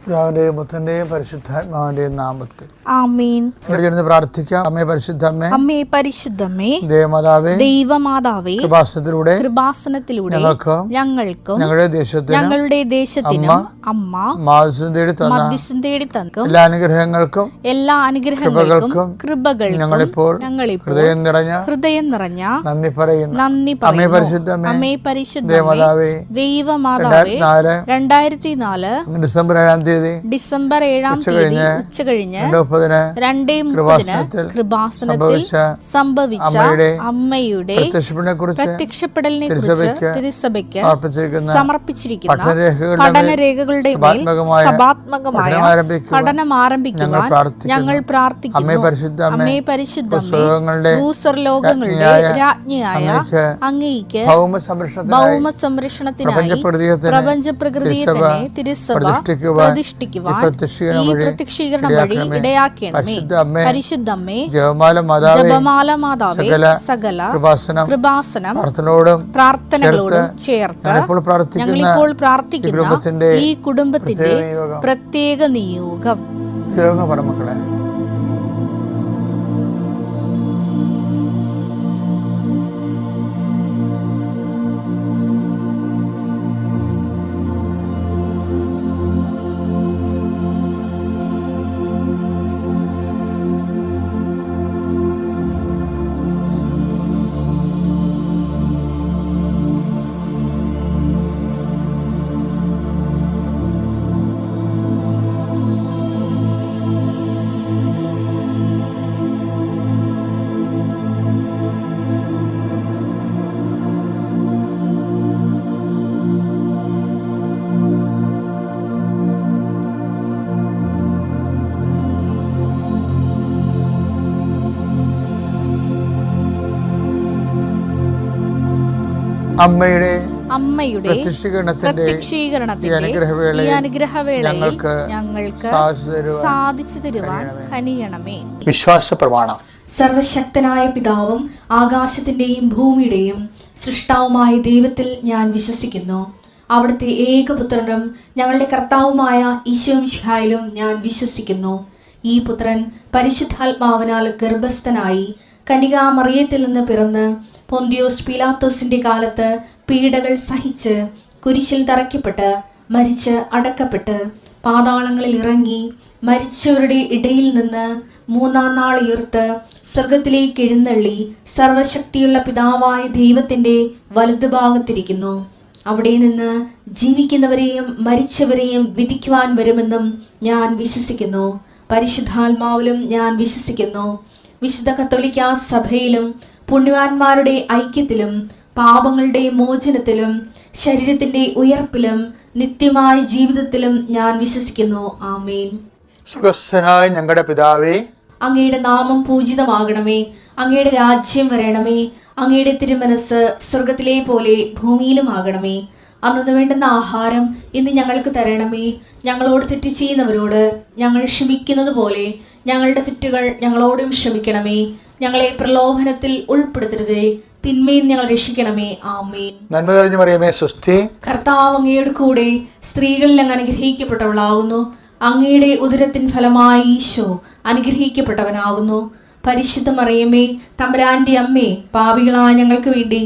പിതാവിന്റെയും പുത്രന്റെയും പരിശുദ്ധാത്മാവിന്റെയും നാമത്തിൽ ആമേൻ. പ്രാർത്ഥിക്കാം. അമ്മേ പരിശുദ്ധമ്മേ, അമ്മേ പരിശുദ്ധമ്മേ, ദൈവമാതാവേ, കൃപാസനത്തിലൂടെ ഞങ്ങൾക്കും ഞങ്ങളുടെ ദേശത്തിനും അമ്മ മധ്യസ്ഥം തേടി തന്ന എല്ലാ അനുഗ്രഹങ്ങൾക്കും കൃപകൾക്കും ഞങ്ങളിപ്പോൾ ഹൃദയം നിറഞ്ഞ നന്ദി പറയുന്നു. അമ്മേ പരിശുദ്ധമ്മേ, ദൈവമാതാവേ, 2004 ഡിസംബർ 7 ഉച്ചകഴിഞ്ഞ് 2:30 കൃപാസനത്തിൽ സംഭവിച്ച അമ്മയുടെ പ്രത്യക്ഷപ്പെടലിനെ കുറിച്ച് തിരുസഭയ്ക്ക് സമർപ്പിച്ചിരിക്കുന്ന പഠനരേഖകളുടെ മേൽ സഭാത്മകമായ പഠനം ആരംഭിക്കുവാൻ ഞങ്ങൾ പ്രാർത്ഥിക്കുന്നു. അമ്മേ പരിശുദ്ധമ്മേ, ഭൂസ്വർലോകങ്ങളുടെ രാജ്ഞിയായ അങ്ങേയ്ക്ക് ഭൗമ സംരക്ഷണത്തിനായി പ്രപഞ്ച പ്രകൃതിയെ തന്നെ തിരുസഭ പ്രതിഷ്ഠിക്കുവാൻ ഈ പ്രത്യക്ഷീകരണം വഴി ഇടയാക്കണമേ. പരിശുദ്ധമ്മേ, ജപമാല മാതാവേ, സകല കൃപാസനം പ്രാർത്ഥനകളോടും ചേർത്ത് ഞങ്ങളിപ്പോൾ പ്രാർത്ഥിക്കുന്ന ഈ കുടുംബത്തിന്റെ പ്രത്യേക നിയോഗം. മക്കളെ, അമ്മയുടെ പ്രത്യക്ഷീകരണത്തിന്റെ ഈ അനുഗ്രഹവേളയിൽ ഞങ്ങൾക്ക് സാധിച്ചു തരുവാൻ കനിയണമേ. വിശ്വാസ പ്രമാണം. സർവശക്തനായ പിതാവും ആകാശത്തിന്റെയും ഭൂമിയുടെയും സൃഷ്ടാവുമായ ദൈവത്തിൽ ഞാൻ വിശ്വസിക്കുന്നു. അവിടുത്തെ ഏകപുത്രനും ഞങ്ങളുടെ കർത്താവുമായ ഈശോമിശിഹായിലും ഞാൻ വിശ്വസിക്കുന്നു. ഈ പുത്രൻ പരിശുദ്ധാത്മാവിനാൽ ഗർഭസ്ഥനായി കന്യകാമറിയത്തിൽ നിന്ന് പിറന്ന് പൊന്തിയോസ് പീലാത്തോസിന്റെ കാലത്ത് പീഡകൾ സഹിച്ച് കുരിശിൽ തറയ്ക്കപ്പെട്ട് മരിച്ച് അടക്കപ്പെട്ട് പാതാളങ്ങളിൽ ഇറങ്ങി മരിച്ചവരുടെ ഇടയിൽ നിന്ന് 3-ാം നാൾ ഉയർത്ത് സ്വർഗത്തിലേക്ക് എഴുന്നള്ളി സർവശക്തിയുള്ള പിതാവായ ദൈവത്തിന്റെ വലതുഭാഗത്തിരിക്കുന്നു. അവിടെ നിന്ന് ജീവിക്കുന്നവരെയും മരിച്ചവരെയും വിധിക്കുവാൻ വരുമെന്നും ഞാൻ വിശ്വസിക്കുന്നു. പരിശുദ്ധാത്മാവിലും ഞാൻ വിശ്വസിക്കുന്നു. വിശുദ്ധ കത്തോലിക്കാ സഭയിലും പുണ്യവാന്മാരുടെ ഐക്യത്തിലും പാപങ്ങളുടെ മോചനത്തിലും ശരീരത്തിന്റെ ഉയർപ്പിലും നിത്യമായ ജീവിതത്തിലും ഞാൻ വിശ്വസിക്കുന്നു. ആമേൻ. സ്വർഗ്ഗസ്ഥനായ ഞങ്ങളുടെ പിതാവേ, അങ്ങയുടെ നാമം പൂജിതമാകണമേ. അങ്ങയുടെ രാജ്യം വരണമേ. അങ്ങയുടെ തിരുമനസ് സ്വർഗത്തിലെ പോലെ ഭൂമിയിലും ആകണമേ. അന്നു വേണ്ടുന്ന ആഹാരം ഇന്ന് ഞങ്ങൾക്ക് തരണമേ. ഞങ്ങളോട് തെറ്റ് ചെയ്യുന്നവരോട് ഞങ്ങൾ ക്ഷമിക്കുന്നത് പോലെ ഞങ്ങളുടെ തെറ്റുകൾ ഞങ്ങളോടും ക്ഷമിക്കണമേ. ഞങ്ങളെ പ്രലോഭനത്തിൽ ഉൾപ്പെടുത്തരുതേ, തിന്മയിൽ ഞങ്ങൾ രക്ഷിക്കണമേ. ആമേൻ. നന്മ നിറഞ്ഞ മറിയമേ, സ്വസ്തി. കർത്താവ് അങ്ങയുടെ കൂടെ സ്ത്രീകളിൽ അങ്ങ് അനുഗ്രഹിക്കപ്പെട്ടവളാകുന്നു. അങ്ങയുടെ ഉദരത്തിൻ ഫലമായി ഈശോ അനുഗ്രഹിക്കപ്പെട്ടവനാകുന്നു. പരിശുദ്ധ മറിയമേ, തമ്പുരാന്റെ അമ്മേ, പാപികളായ ഞങ്ങൾക്ക് വേണ്ടി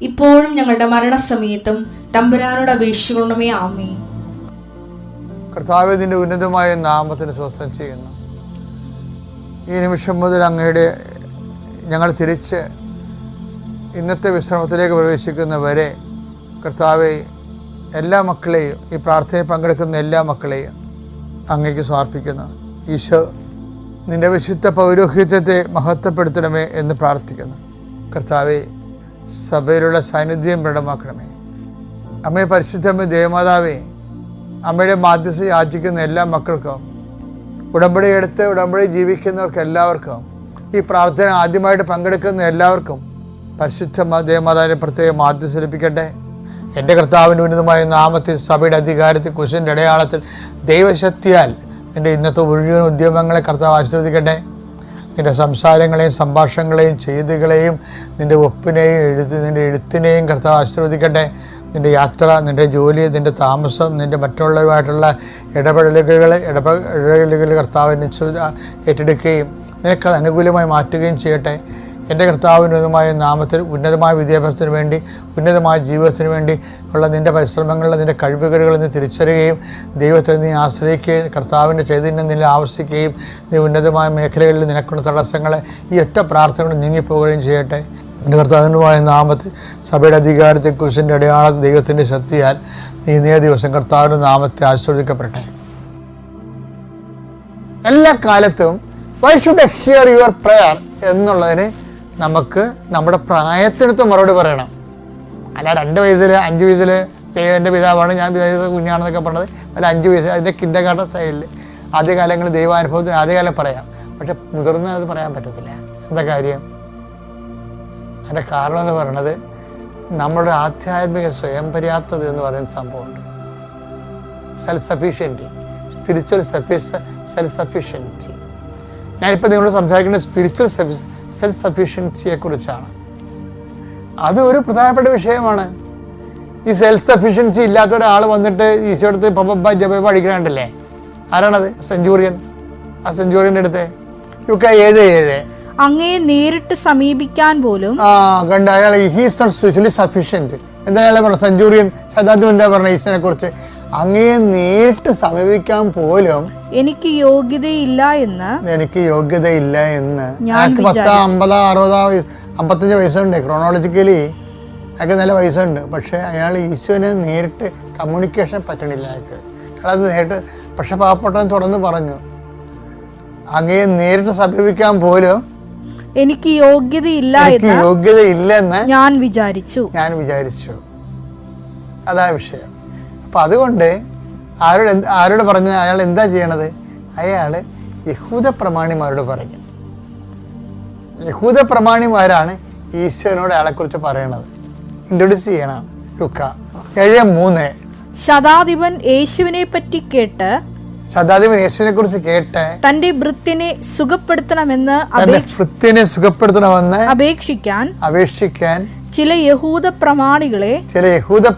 ഇപ്പോഴും ഞങ്ങളുടെ മരണസമയത്തും തമ്പുരാനോട് അപേക്ഷിക്കണമേ. ആമേൻ. കർത്താവേ, നിന്റെ ഉന്നതമായ നാമത്തിന് സ്വസ്ഥം ചെയ്യുന്നു. ഈ നിമിഷം മുതൽ അങ്ങയുടെ ഞങ്ങൾ തിരിച്ച് ഇന്നത്തെ വിശ്രമത്തിലേക്ക് പ്രവേശിക്കുന്നവരെ കർത്താവെ, എല്ലാ മക്കളെയും, ഈ പ്രാർത്ഥനയിൽ പങ്കെടുക്കുന്ന എല്ലാ മക്കളെയും അങ്ങേക്ക് സമർപ്പിക്കുന്നു. ഈശോ, നിന്റെ വിശുദ്ധ പൗരോഹിത്യത്തെ മഹത്വപ്പെടുത്തണമേ എന്ന് പ്രാർത്ഥിക്കുന്നു. കർത്താവെ, സഭയിലുള്ള സാന്നിധ്യം ദൃഢമാക്കണമേ. അമ്മയെ പരിശുദ്ധമ്മ ദേവമാതാവേ, അമ്മയുടെ മാധ്യസ്ഥ യാചിക്കുന്ന എല്ലാ മക്കൾക്കും, ഉടമ്പടി എടുത്ത് ഉടമ്പടി ജീവിക്കുന്നവർക്ക് എല്ലാവർക്കും, ഈ പ്രാർത്ഥന ആദ്യമായിട്ട് പങ്കെടുക്കുന്ന എല്ലാവർക്കും പരിശുദ്ധ ദേവമാതാവിനെ പ്രത്യേകം മാധ്യസ്ഥ ലഭിക്കട്ടെ. എൻ്റെ കർത്താവിൻ്റെ ഉന്നതമായ നാമത്തിൽ സഭയുടെ അധികാരത്തിൽ കുരിശിൻ്റെ അടയാളത്തിൽ ദൈവശക്തിയാൽ നിൻ്റെ ഇന്നത്തെ മുഴുവൻ ഉദ്യമങ്ങളെ കർത്താവ് ആശീർവദിക്കട്ടെ. നിൻ്റെ സംസാരങ്ങളെയും സംഭാഷണങ്ങളെയും ചെയ്തികളെയും നിൻ്റെ ഒപ്പിനെയും നിൻ്റെ എഴുത്തിനെയും കർത്താവ് ആശീർവദിക്കട്ടെ. നിൻ്റെ യാത്ര, നിൻ്റെ ജോലി, നിൻ്റെ താമസം, നിൻ്റെ മറ്റുള്ളവരുമായിട്ടുള്ള ഇടപെടലുകൾ കർത്താവിനെ ഏറ്റെടുക്കുകയും നിനക്കത് അനുകൂലമായി മാറ്റുകയും ചെയ്യട്ടെ. എൻ്റെ കർത്താവിൻ്റെ ഉന്നതമായ നാമത്തിൽ ഉന്നതമായ വിദ്യാഭ്യാസത്തിന് വേണ്ടി, ഉന്നതമായ ജീവിതത്തിന് വേണ്ടി ഉള്ള നിൻ്റെ പരിശ്രമങ്ങളിൽ നിൻ്റെ കഴിവുകൾ നീ തിരിച്ചറിയുകയും ദൈവത്തെ നീ ആശ്രയിക്കുകയും കർത്താവിൻ്റെ ചൈതന്യം നിന്നെ ആവശ്യിക്കുകയും നീ ഉന്നതമായ മേഖലകളിൽ നിനക്കുള്ള തടസ്സങ്ങളെ ഈ ഒറ്റ പ്രാർത്ഥനയോട് നീങ്ങിപ്പോവുകയും ചെയ്യട്ടെ. എൻ്റെ കർത്താവിനുമായ നാമത്തിൽ സഭയുടെ അധികാരത്തെ കുരിശിൻ്റെ അടയാള ദൈവത്തിൻ്റെ ശക്തിയാൽ നീ ഇന്നേ ദിവസം കർത്താവിൻ്റെ നാമത്തെ ആശീർവദിക്കപ്പെടട്ടെ. എല്ലാ കാലത്തും why should I hear your prayer എന്നുള്ളതിന് നമുക്ക് നമ്മുടെ പ്രായത്തിനടുത്ത് മറുപടി പറയണം. അല്ല 2 വയസ്സിൽ 5 വയസ്സിൽ ദൈവൻ്റെ പിതാവാണ്, ഞാൻ കുഞ്ഞാണെന്നൊക്കെ പറഞ്ഞത് അല്ല 5 വയസ്സ് അതിൻ്റെ കിൻഡർഗാർട്ടൻ സ്റ്റൈലിൽ ആദ്യകാലങ്ങളിൽ ദൈവാനുഭവത്തിന് ആദ്യകാലം പറയാം. പക്ഷെ മുതിർന്ന അത് പറയാൻ പറ്റത്തില്ല. എന്താ കാര്യം? അതിൻ്റെ കാരണം എന്ന് പറയുന്നത് നമ്മുടെ ആധ്യാത്മിക സ്വയം പര്യാപ്തത എന്ന് പറയുന്ന സംഭവമുണ്ട്. Self sufficiency, spiritual self sufficiency. ഞാനിപ്പോൾ നിങ്ങളോട് സംസാരിക്കുന്നത് സ്പിരിച്വൽ സെൽഫ് സഫീഷ്യൻസിയെ കുറിച്ചാണ്. അത് ഒരു പ്രധാനപ്പെട്ട വിഷയമാണ്. ഈ സെൽഫ് സഫീഷ്യൻസി ഇല്ലാത്ത ഒരാൾ വന്നിട്ട് ഈശോടുത്ത് ജപ പഠിക്കണണ്ടല്ലേ? ആരാണത്? സെഞ്ചൂറിയൻ. ആ സെഞ്ചൂറിയൻ്റെ അടുത്ത് ലുക്ക 7:7 അങ്ങയെ നേരിട്ട് സമീപിക്കാൻ പോലും കണ്ട അയാൾ ഹീസ് നോട്ട് സ്പിരിച്വലി സഫീഷ്യൻറ്റ്. എന്താ അയാളെ പറഞ്ഞത്? സെഞ്ചൂറിയൻ ശതാബ്ദം എന്താ പറഞ്ഞത് ഈശോനെ കുറിച്ച്? അങ്ങയെ നേരിട്ട് സമീപിക്കാൻ പോലും എനിക്ക് യോഗ്യതയില്ല എന്ന് 50, 60, 55 വയസ്സുണ്ട്. ക്രോണോളജിക്കലി അയാൾക്ക് നല്ല വയസ്സുണ്ട്. പക്ഷേ അയാൾ ഈശോനെ നേരിട്ട് കമ്മ്യൂണിക്കേഷൻ പറ്റണില്ല അയാൾക്ക്. അയാളത് നേരിട്ട് പക്ഷെ പാവപ്പെട്ടവൻ തുറന്ന് പറഞ്ഞു, അങ്ങയെ നേരിട്ട് സമീപിക്കാൻ പോലും എനിക്ക് യോഗ്യതയില്ലെന്ന് ഞാൻ വിചാരിച്ചു. അതാണ് വിഷയം. അപ്പം അതുകൊണ്ട് ആരോട് പറഞ്ഞ് അയാൾ എന്താ ചെയ്യണത്? അയാൾ യഹൂദ പ്രമാണിമാരോട് പറഞ്ഞു. യഹൂദ പ്രമാണിമാരാണ് ഈശോനോട് അയാളെക്കുറിച്ച് പറയണത്, ഇൻട്രൊഡ്യൂസ് ചെയ്യണം. ലുക്ക 7:3 ശതാധിപൻ യേശുവിനെ കുറിച്ച് കേട്ട് തന്റെ ഭൃത്യനെ സുഖപ്പെടുത്തണമെന്ന് അപേക്ഷിക്കാൻ ചില യഹൂദ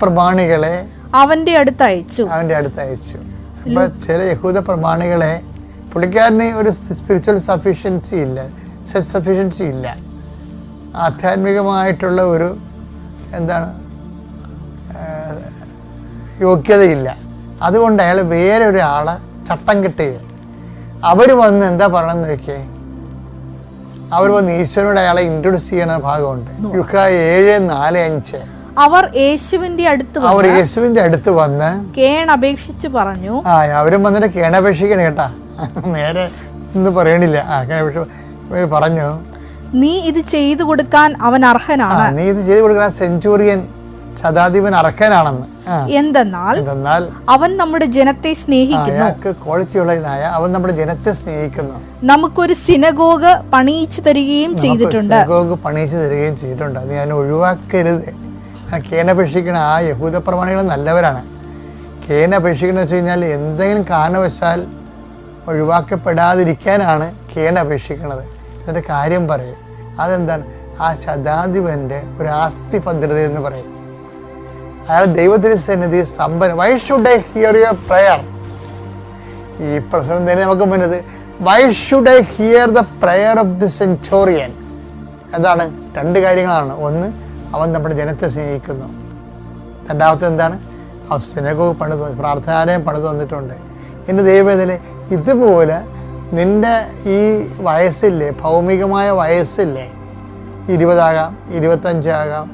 പ്രമാണികളെ അവന്റെ അടുത്ത് അയച്ചു. അപ്പൊ ചില യഹൂദ പ്രമാണികളെ, പുള്ളിക്കാരന് ഒരു സ്പിരിച്വൽ സഫീഷ്യൻസി ഇല്ല, സെൽഫ് സഫീഷ്യൻസി ഇല്ല, ആധ്യാത്മികമായിട്ടുള്ള ഒരു യോഗ്യതയില്ല. അതുകൊണ്ട് അയാൾ വേറെ ഒരാളെ ചട്ടം കിട്ടുകയും അവർ വന്ന് എന്താ പറയണമെന്ന് വെക്കേ, അവർ വന്ന് ഈശ്വരനോട് അയാളെ ഇൻട്രൊഡ്യൂസ് ചെയ്യണ ഭാഗമുണ്ട്. ലുക്ക 7:4-5 അവർ യേശുവിന്റെ അടുത്ത് വന്ന് കേണപേക്ഷിച്ച് പറഞ്ഞു. അവരും വന്നിട്ട് കേണപേക്ഷിക്കണം കേട്ടാ, നേരെ ഒന്നും പറയണില്ല. പറഞ്ഞു, നീ ഇത് ചെയ്തു കൊടുക്കാൻ അവൻ അർഹനാണ്. സെഞ്ചൂറിയൻ ശതാധിപൻ അർഹനാണെന്ന്. എന്തെന്നാൽ അവൻ നമ്മുടെ ജനത്തെ സ്നേഹിക്കുന്നു. ക്വാളിറ്റിയുള്ളതായ അവൻ നമ്മുടെ ജനത്തെ സ്നേഹിക്കുന്നു. നമുക്കൊരു സിനഗോഗ് പണിയിച്ചു തരികയും ചെയ്തിട്ടുണ്ട്. അത് ഞാൻ ഒഴിവാക്കരുത്. കേണപേക്ഷിക്കണ ആ യഹൂദ പ്രമാണികൾ നല്ലവരാണ്. കേണപേക്ഷിക്കണമെന്ന് വെച്ച് കഴിഞ്ഞാൽ എന്തെങ്കിലും കാരണവശാൽ ഒഴിവാക്കപ്പെടാതിരിക്കാനാണ് കേണപേക്ഷിക്കണത്. എന്നിട്ട് കാര്യം പറയും. അതെന്താണ്? ആ ശതാധിപൻ്റെ ഒരു ആസ്തി ഭദ്രത എന്ന് പറയും. അയാൾ ദൈവത്തിൻ്റെ സന്നിധി സമ്പന്ന. Why should I hear your prayer? ഈ പ്രശ്നം തന്നെ നമുക്ക് മുന്നത്. Why should I hear the prayer of the centurion? എന്താണ്? 2 കാര്യങ്ങളാണ്. ഒന്ന്, അവൻ നമ്മുടെ ജനത്തെ സ്നേഹിക്കുന്നു. രണ്ടാമത്തെ എന്താണ്? അവൻ സിനഗോഗ് പണിത്, പ്രാർത്ഥനാലയം പണിത് തന്നിട്ടുണ്ട്. എൻ്റെ ദൈവവേദന ഇതുപോലെ നിൻ്റെ ഈ വയസ്സില്ലേ, ഭൗമികമായ വയസ്സില്ലേ, 20 ആകാം, 25 ആകാം,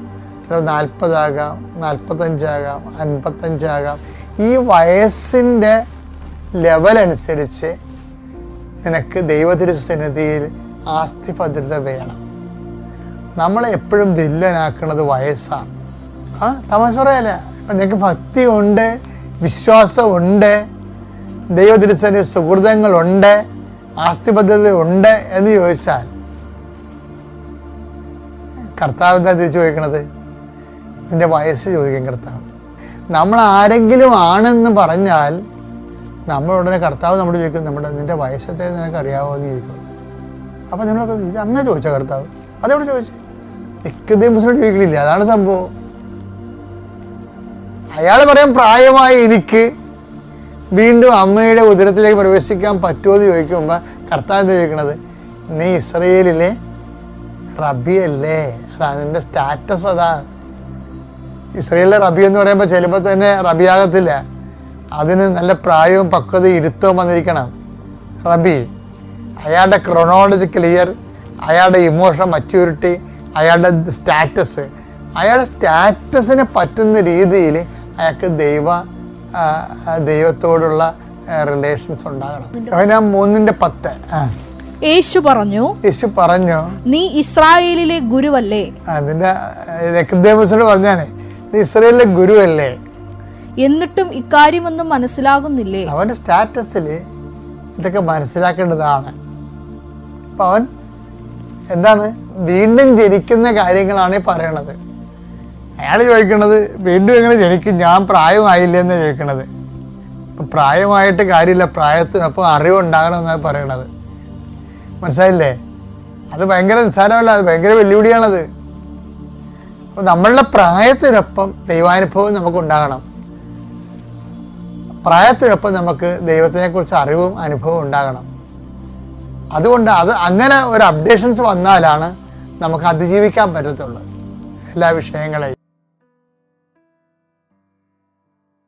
ചിലപ്പോൾ 40 ആകാം, 45 ആകാം, 55 ആകാം. ഈ വയസ്സിൻ്റെ ലെവലനുസരിച്ച് നിനക്ക് ദൈവത്തിരുസന്നിധിയിൽ ആസ്തി ഭദ്രത വേണം. നമ്മളെ എപ്പോഴും വില്ലനാക്കുന്നത് വയസ്സാണ്. തമാശ പറയല്ല. ഇപ്പം നിനക്ക് ഭക്തി ഉണ്ട്, വിശ്വാസമുണ്ട്, ദൈവത്തിരുസന്നിധി സുഹൃതങ്ങളുണ്ട്, ആസ്തിബദ്ധത ഉണ്ട് എന്ന് ചോദിച്ചാൽ കർത്താവ് എന്താ തിരിച്ചു ചോദിക്കണത്? നിന്റെ വയസ്സ് ചോദിക്കും കർത്താവ്. നമ്മൾ ആരെങ്കിലും ആണെന്ന് പറഞ്ഞാൽ നമ്മളുടനെ കർത്താവ് നമ്മൾ ചോദിക്കും, നിന്റെ വയസ്സത്തെ നിനക്ക് അറിയാമോ എന്ന് ചോദിക്കും. അപ്പം നമ്മളൊക്കെ ഇത് അങ്ങനെ ചോദിച്ചാൽ കർത്താവ് അതെവിടെ ചോദിച്ചു? നിക്കതേ മുസ്ലിം ചോദിക്കണില്ല. അതാണ് സംഭവം. അയാൾ പറയാൻ പ്രായമായി എനിക്ക് വീണ്ടും അമ്മയുടെ ഉദരത്തിലേക്ക് പ്രവേശിക്കാൻ പറ്റുമോ എന്ന് ചോദിക്കുമ്പോൾ കർത്താവ് എന്താ ചോദിക്കണത്? നീ ഇസ്രയേലിലെ റബിയല്ലേ? അതാ നിന്റെ സ്റ്റാറ്റസ്. അതാണ് ഇസ്രയേലിലെ റബി എന്ന് പറയുമ്പോൾ ചിലപ്പോൾ തന്നെ റബിയാകത്തില്ല, അതിന് നല്ല പ്രായവും പക്വതയും ഇരുത്തവും വന്നിരിക്കണം. റബി അയാളുടെ ക്രൊണോളജി ക്ലിയർ, അയാളുടെ ഇമോഷൻ മച്യൂരിറ്റി, അയാളുടെ സ്റ്റാറ്റസ്, അയാളുടെ സ്റ്റാറ്റസിന് പറ്റുന്ന രീതിയിൽ അയാൾക്ക് ദൈവത്തോടുള്ള റിലേഷൻസ് ഉണ്ടാകണം. യോഹന്നാൻ 3:10. യേശു പറഞ്ഞു, നീ ഇസ്രായേലിലെ ഗുരുവല്ലേ? അതിന്റെ നിക്കോദേമോസിനോട് പറഞ്ഞാണ്, നീ ഇസ്രായേലിലെ ഗുരുവല്ലേ? എന്നിട്ടും ഇക്കാര്യമൊന്നും മനസ്സിലാകുന്നില്ലേ? അവന്റെ സ്റ്റാറ്റസിൽ ഇതൊക്കെ മനസ്സിലാക്കേണ്ടതാണ്. അപ്പം അവൻ എന്താണ് വീണ്ടും ജനിക്കുന്ന കാര്യങ്ങളാണ് ഈ പറയണത്. അയാൾ ചോദിക്കണത് വീണ്ടും എങ്ങനെ ജനിക്കും, ഞാൻ പ്രായമായില്ലെന്ന് ചോദിക്കണത്. ഇപ്പം പ്രായമായിട്ട് കാര്യമില്ല, പ്രായത്തിനൊപ്പം അറിവുണ്ടാകണമെന്നാണ് പറയണത്. മനസ്സിലായില്ലേ? അത് ഭയങ്കര നിസ്സാരമല്ല, അത് ഭയങ്കര വെല്ലുവിളിയാണത്. അപ്പോൾ നമ്മളുടെ പ്രായത്തിനൊപ്പം ദൈവാനുഭവം നമുക്കുണ്ടാകണം. പ്രായത്തിനൊപ്പം നമുക്ക് ദൈവത്തിനെക്കുറിച്ച് അറിവും അനുഭവവും ഉണ്ടാകണം. അതുകൊണ്ട് അങ്ങനെ ഒരു അപ്ഡേഷൻസ് വന്നാലാണ് നമുക്ക് അതിജീവിക്കാൻ പറ്റത്തുള്ളൂ എല്ലാ വിഷയങ്ങളെയും.